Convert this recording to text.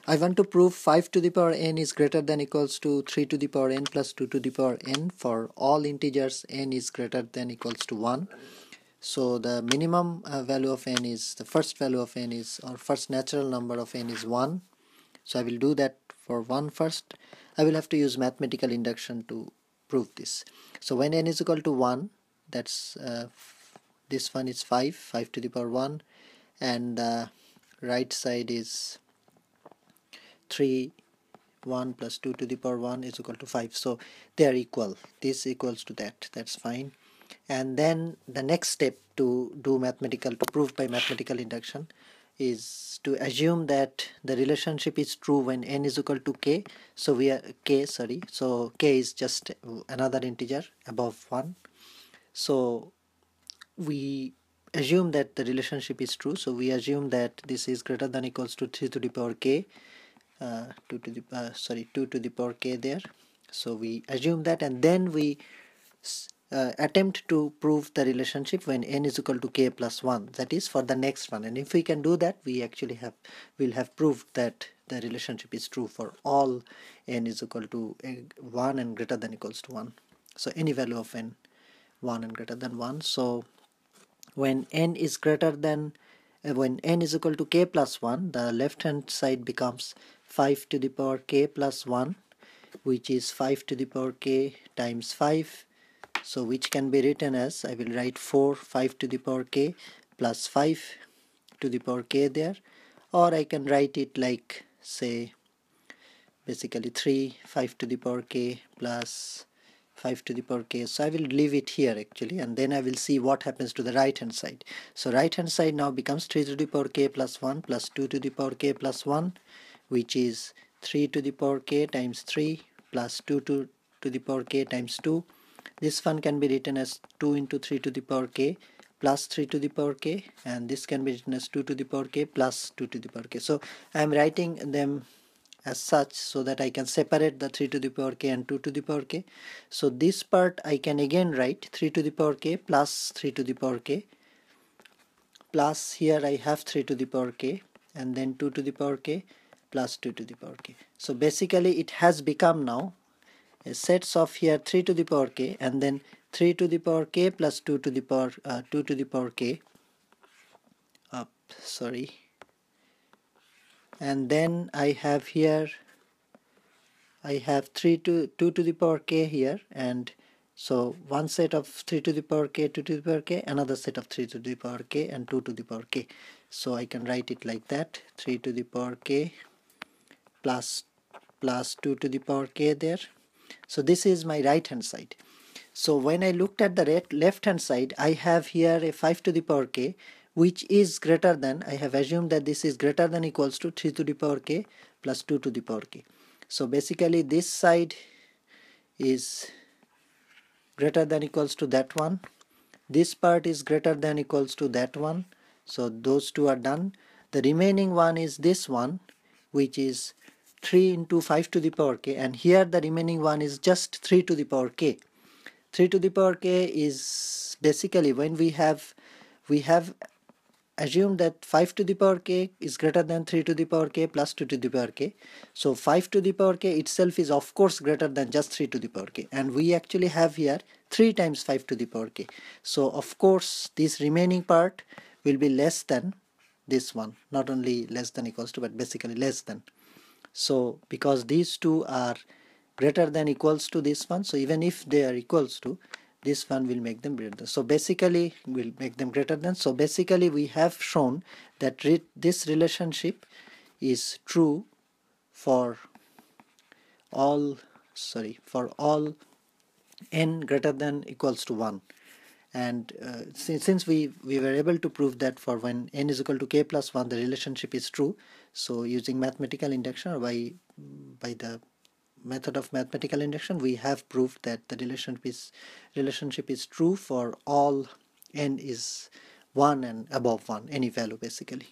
I want to prove 5 to the power n is greater than equals to 3 to the power n plus 2 to the power n for all integers n is greater than equals to 1. So the minimum value of n is, the first value of n is, or first natural number of n is 1. So I will do that for 1 first. I will have to use mathematical induction to prove this. So when n is equal to 1, that's this one is 5 to the power 1, and the right side is 3, 1 plus 2 to the power 1 is equal to 5. So they are equal. This equals to that. That's fine. And then the next step to prove by mathematical induction is to assume that the relationship is true when n is equal to k. So so k is just another integer above 1. So we assume that the relationship is true. So we assume that this is greater than equals to 3 to the power k, 2 to the power k there. So we assume that, and then we attempt to prove the relationship when n is equal to k plus 1, that is for the next one. And if we can do that, we actually will have proved that the relationship is true for all n is equal to 1 and greater than equals to 1. So any value of n 1 and greater than 1. So when n is greater than when n is equal to k plus 1, the left hand side becomes 5 to the power k plus 1, which is 5 to the power k times 5. So which can be written as, I will write 5 to the power k plus 5 to the power k there, or I can write it like, say, basically 5 to the power k plus 5 to the power k. So I will leave it here actually, and then I will see what happens to the right hand side. So right hand side now becomes 3 to the power k plus 1 plus 2 to the power k plus 1, which is 3 to the power k times 3 plus 2 to the power k times 2. This one can be written as 2 into 3 to the power k plus 3 to the power k, and this can be written as 2 to the power k plus 2 to the power k. So I am writing them as such so that I can separate the 3 to the power k and 2 to the power k. So this part I can again write 3 to the power k plus 3 to the power k, plus here I have 3 to the power k, and then 2 to the power k plus 2 to the power k. So basically it has become now a sets of here 3 to the power k, and then 3 to the power k plus 2 to the power k and then I have here, I have 2 to the power k here, and so one set of 3 to the power k, 2 to the power k, another set of 3 to the power k, and 2 to the power k. So I can write it like that, 3 to the power k plus 2 to the power k there. So this is my right hand side. So when I looked at the left hand side, I have here a 5 to the power k, which is greater than, I have assumed that this is greater than equals to 3 to the power k plus 2 to the power k. So basically this side is greater than equals to that one. This part is greater than equals to that one. So those two are done. The remaining one is this one, which is 3 into 5 to the power k, and here the remaining one is just 3 to the power k. 3 to the power k is basically when we have assumed that 5 to the power k is greater than 3 to the power k plus 2 to the power k. So 5 to the power k itself is of course greater than just 3 to the power k, and we actually have here 3 times 5 to the power k. So of course this remaining part will be less than this one, not only less than equals to, but basically less than. So because these two are greater than equals to this one, so even if they are equals to, this one will make them greater than. So basically will make them greater than. So basically we have shown that this relationship is true for all n greater than equals to 1. And since we were able to prove that for when n is equal to k plus 1 the relationship is true, so using mathematical induction, or by the method of mathematical induction, we have proved that the relationship is true for all n is 1 and above 1, any value basically.